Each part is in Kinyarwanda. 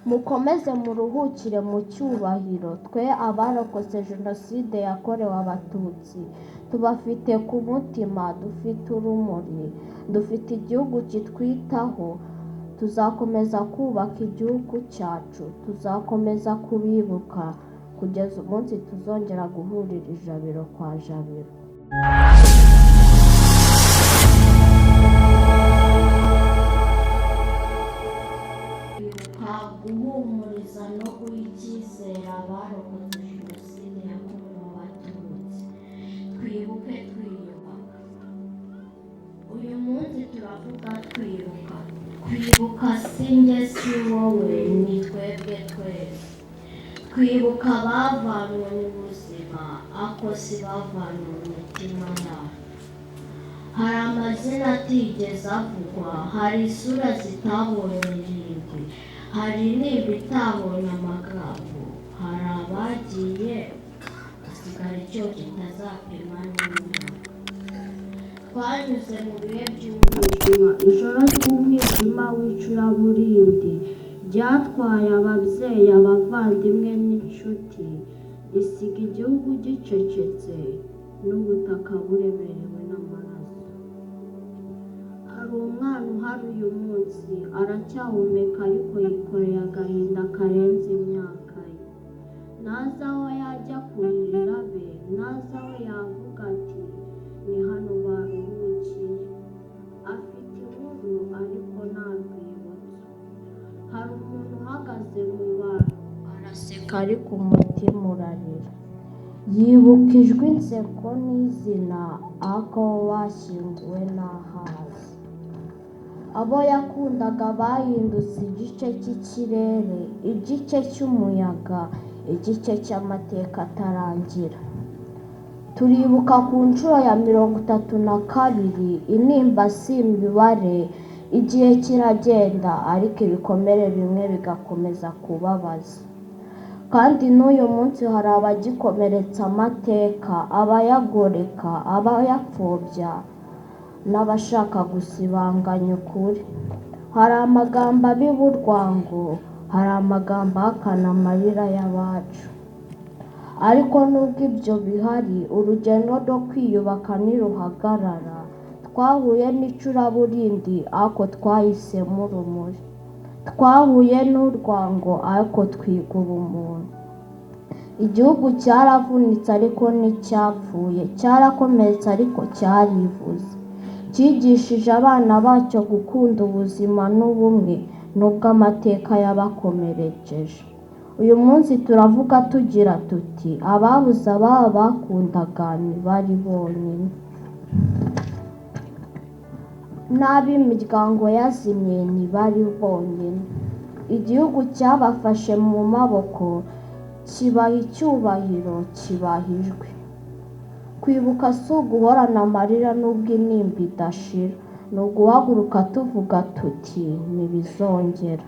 mukomeze muruhukire mu cyubahiro. Twe abarokotse Jenoside yakorewe Abatutsi tubafite ku mutima, dufite urumuri, dufite igihugu kitwitaho. Tuzakomeza kubaka igihugu cyacu, tuzakomeza kubibuka kugeza umunsi tuzongera guhurira ijabiro kwa jabiro. Guhumuriza no guha icyizere abarokotse Jenoside yakorewe Abatutsi. Twibuke twiyubaka. Uyu munsi turavuga twibuka. Kwibuka si njye si wowe, ni twebwe twese. Twibuka abavanywe mu buzima, ako si bavanywe mu mitima yacu. Hari amazina atigeze avugwa, hari isura zitabonye irimbi, hari n'ibitabonye amagambo, hari abagiye hasigara icyo kitazapima n'imyaka. Twanyuze mu bihe by'umwijima, ijoro ry'umwijima w'icuraburindi ryatwaye ababyeyi, abavandimwe n'inshuti, risiga igihugu gicecetse n'ubutaka buremerewe n'amaraso. Hari umwana uhari uyu munsi, aracyahumeka ariko yikoreye agahinda karenze imyaka ye. Ntazi aho yajya kuririra be, ntazi aho yavuga ati ni hano baruhukiye. Afite inkuru ariko nta rwibutso. Hari umuntu uhagaze mu bantu, araseka ariko umutima urarira. Yibuka ijwi, inseko n'izina, ariko washyinguwe n'ahazi. Abo yakundaga bahindutse igice cy'ikirere, igice cy'umuyaga, igice cy'amateka atarangira. Turibuka ku nshuro ya 32, intimba si imibare. Igihe kiragenda ariko ibikomere bimwe bigakomeza kubabaza. Kandi n'uyu munsi hari abagikomeretsa amateka, abayagoreka, abayapfobya n'abashaka gusibanganya ukuri. Hari amagambo abiba urwango, hari amagambo ahakana amarira y'abacu. Ariko nubwo ibyo bihari, urugendo rwo kwiyubaka ntiruhagarara. Twahuye n'icuraburindi ariko twahisemo urumuri. Twahuye n'urwango ariko twiga ubumuntu. Igihugu cyaravunitse ariko nticyapfuye, cyarakomeretse ariko cyarivuze. Cyigishije abana bacyo gukunda ubuzima n'ubumwe nubwo amateka yabakomerekeje. Uyu munsi turavuga tugira tuti ababuze ababo bakundaga ntibari bonyine. N'ab'imiryango yazimye ntibari bonyine. Igihugu cyabafashe mu maboko, kibaha icyubahiro, kibaha ijwi. Kwibuka si uguhorana amarira nubwo intimba idashira, ni uguhaguruka tuvuga tuti ntibizongera.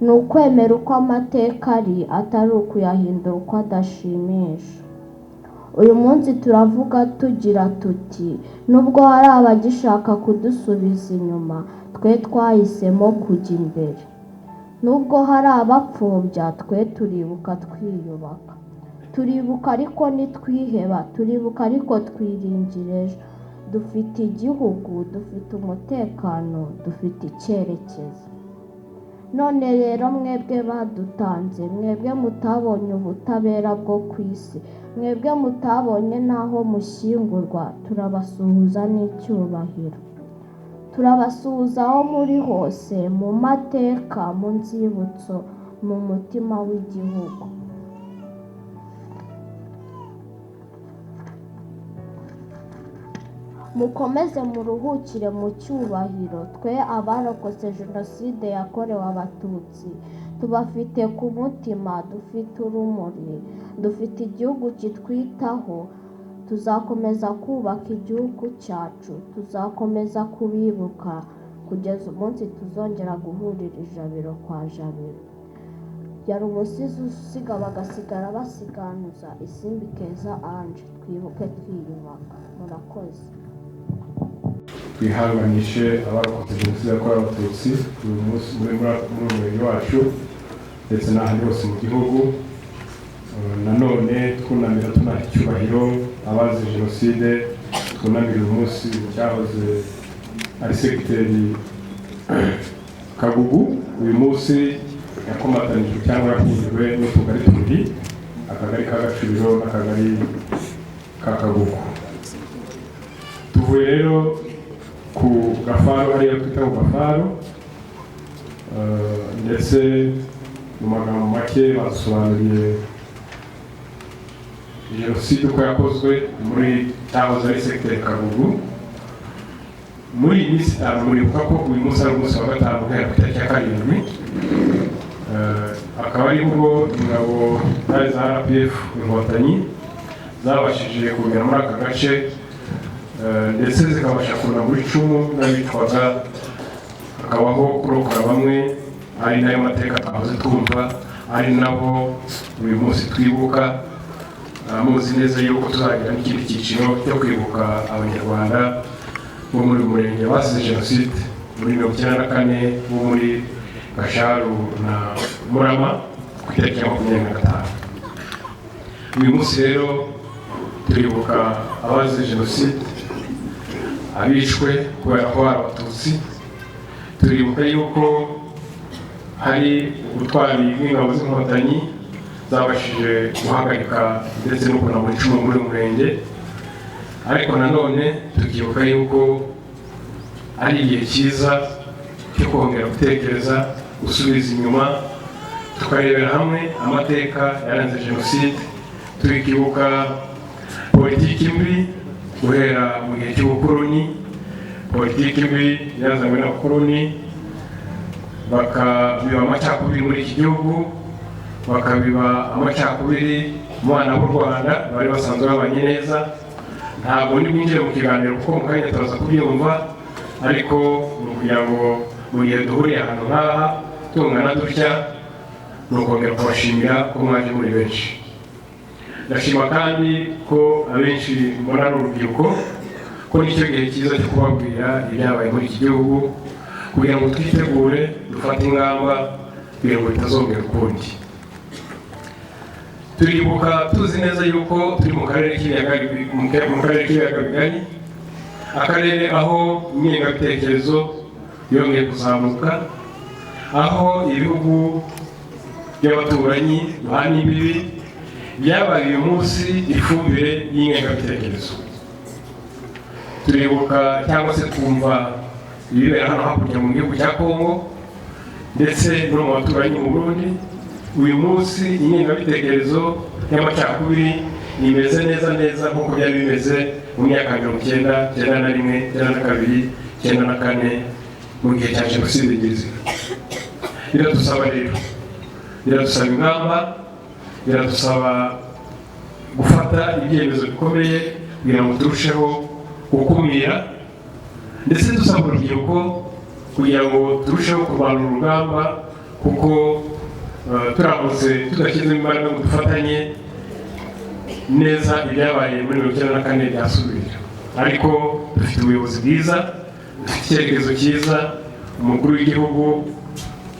Ni ukwemera uko amateka ari, atari ukuyahindura uko adashimisha. Uyu munsi turavuga tugira tuti nubwo hari abagishaka kudusubiza inyuma, twe twahisemo kujya imbere. Nubwo hari abapfobya, twe turibuka twiyubaka. Turibuka ariko ntitwiheba, turibuka ariko twiringira ejo. Dufite igihugu, dufite umutekano, dufite icyerekezo. None rero mwebwe badutanze, mwebwe mutabonye ubutabera bwo ku isi, mwebwe mutabonye n'aho mushyingurwa, turabasuhuza n'icyubahiro. Turabasuhuza aho muri hose, mu mateka, mu nzibutso, mu mutima w'igihugu. Mukomeze muruhukire mu cyubahiro. Twe abarokotse Jenoside yakorewe Abatutsi tubafite ku mutima, dufite urumuri, dufite igihugu kitwitaho. Tuzakomeza kubaka igihugu cyacu, tuzakomeza kubibuka kugeza umunsi tuzongera guhurira ijabiro kwa jabiro. Yari umusizi usiga bagasigara basiganuza, Isimbi Keza Ange. Twibuke twiyubaka. Murakoze. Twihanganishe abarokotse Jenoside yakorewe Abatutsi uyu munsi muri umurenge wacu. ndetse n'ahandi hose mu gihugu. Nanone twunamira tunaha icyubahiro abazize Jenoside, twunamira uyu munsi cyahoze ari segiteri Kagugu. Uyu munsi yakomatanijwe cyangwa yahujwe n'utugari tubiri, akagari ka Gacuriro n'akagari ka Kagugu. Tuvuye rero ku Gafaro, hariya twita ku Gafaro, ndetse mu magambo make basobanuriye Jenoside uko yakozwe muri cyahoze ari segiteri Kagugu. Muri iyi minsi itanu muribuka ko uyu munsi ari umunsi wa gatanu guhera ku itariki ya 7, akaba ari bwo ingabo za RPF Inkotanyi zabashije kugera muri aka gace, ndetse zikabasha kunagura icumu n'abitwaga, hakabaho kurokora bamwe, ari nayo mateka twahoze twumva, ari nabo uyu munsi twibuka. Muzi neza yuko tuzagira n'ikindi cyiciro cyo kwibuka abanyarwanda bo muri murenge basize Jenoside muri 1994 bo muri Gasharu na Murama ku itariki ya 25. Uyu munsi rero turibuka abazize Jenoside, abishwe kubera ko ari Abatutsi. Turibuka yuko hari ubutwari bw'ingabo z'Inkotanyi zabashije guhagarika ndetse no kunamura icumu muri murenge. Ariko nanone tukibuka yuko ari igihe cyiza cyo kongera gutekereza, gusubiza inyuma, tukarebera hamwe amateka yaranze Jenoside. Tukibuka politiki mbi guhera mu gihe cy'ubukoloni, politiki mbi yazanywe n'abakoloni, bakabiba amacakubiri muri iki gihugu, bakabiba amacakubiri mu bana b'u Rwanda bari basanzwe babanye neza. Ntabwo ndi bwinjire mu kiganiro kuko mu kanya turaza kubyumva, ariko ni ukugira ngo mu gihe duhuriye ahantu nk'aha tungana dutya, ni ukongera kubashimira ko mwaje muri benshi. Ndashima kandi ko abenshi mbona ari urubyiruko, ko nicyo gihe cyiza cyo kubabwira ibyabaye muri iki gihugu, kugira ngo twitegure dufate ingamba kugira ngo bitazongera ukundi. Turibuka tuzi neza yuko turi mu karere k'ibiyaga bigari, akarere aho ingengabitekerezo yongeye kuzamuka, aho ibihugu by'abaturanyi duhana imbibi byabaye uyu munsi ifumbire y'ingengabitekerezo. Turibuka cyangwa se twumva ibibera hano hakurya mu gihugu cya Kongo ndetse no mu baturanyi mu Burundi. Uyu munsi ingengabitekerezo y'amacakubiri imeze neza nk'uko byari bimeze mu myaka 1991, 92, 94 mu gihe cya Jenoside nyirizina. Biradusaba rero, biradusaba ingamba, biradusaba gufata ibyemezo bikomeye kugira ngo turusheho gukumira, ndetse dusaba urubyiruko kugira ngo turusheho kurwanya urugamba, kuko turamutse tudashyize imbaraga ngo dufatanye neza ibyabaye muri 1994 byasubira. Ariko dufite ubuyobozi bwiza, dufite icyerekezo cyiza. Umukuru w'igihugu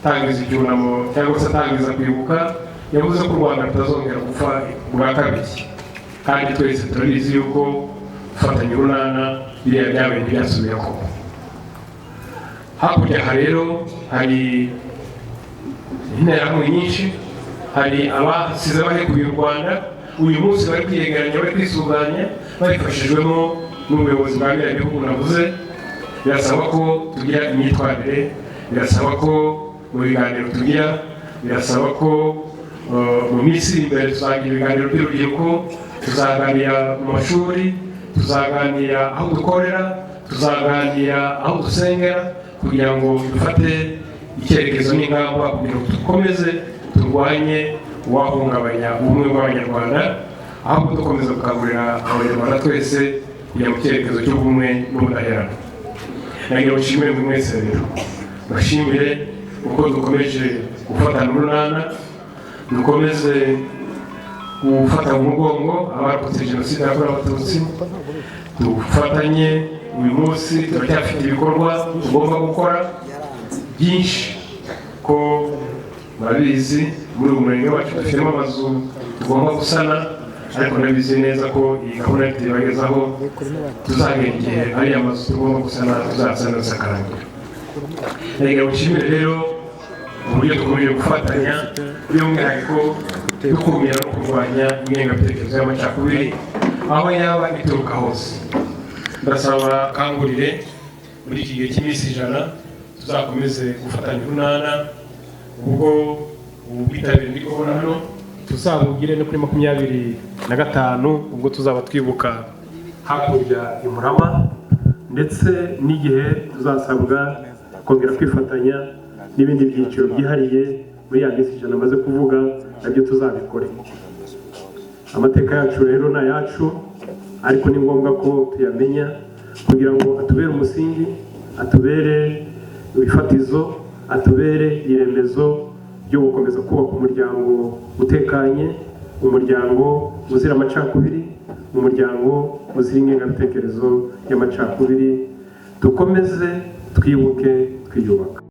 tangiza icyunamo cyangwa se tangiza kwibuka yavuze ko u Rwanda rutazongera gupfa bwa kabiri, kandi twese turabizi yuko gufatanya urunana biriya byabaye byasubiraho. Hakurya aha rero hari interahamwe nyinshi, hari abasize bahekuye u Rwanda, uyu munsi bari kwiyegeranya, bari kwisuganya, babifashijwemo n'ubuyobozi bwa biriya bihugu navuze. Birasaba ko tugira imyitwarire, birasaba ko mu biganiro tugira, birasaba ko mu minsi imbere tuzagira ibiganiro by'urubyiruko, tuzaganira mu mashuri, tuzaganira aho dukorera, tuzaganira aho dusengera, kugira ngo dufate icyerekezo n'ingamba kugira ngo dukomeze turwanye uwahungabanya ubumwe bw'abanyarwanda, ahubwo dukomeza gukangurira abanyarwanda twese kujya mu cyerekezo cy'ubumwe n'ubudaheranwa. Nagira ngo nshimire buri wese rero, bashimire uko dukomeje gufatana urunana, dukomeze gufata mu mugongo abarokotse Jenoside yakorewe Abatutsi. Dufatanye uyu munsi, turacyafite ibikorwa tugomba gukora byinshi, ko murabizi muri uyu murenge wacu dufitemo amazu tugomba gusana, ariko nabizi neza ko iyi gahunda tuyibagezaho tuzagera igihe ariya mazu tugomba gusana tuzasana zakarangira. Reka ushimire rero uburyo dukomeje gufatanya by'umwihariko dukumira no kurwanya ingengabitekerezo y'amacakubiri aho yaba ituruka hose. Ndasaba kangurire muri iki gihe cy'iminsi 100 tuzakomeze gufatanya urunana, ubwo ubwitabire ndi kubona hano tuzabugire no kuri 25 ubwo tuzaba twibuka hakurya y'Umurama, ndetse n'igihe tuzasabwa kongera kwifatanya n'ibindi byiciro byihariye muri ya minsi 100 amaze kuvuga, nabyo tuzabikore. Amateka yacu rero na yacu, ariko ni ngombwa ko tuyamenya kugira ngo atubere umusingi, atubere ibifatizo, atubere iremezo byo gukomeza kubaka umuryango utekanye, umuryango uzira amacakubiri, umuryango uzira ingengabitekerezo y'amacakubiri. Dukomeze twibuke twiyubaka.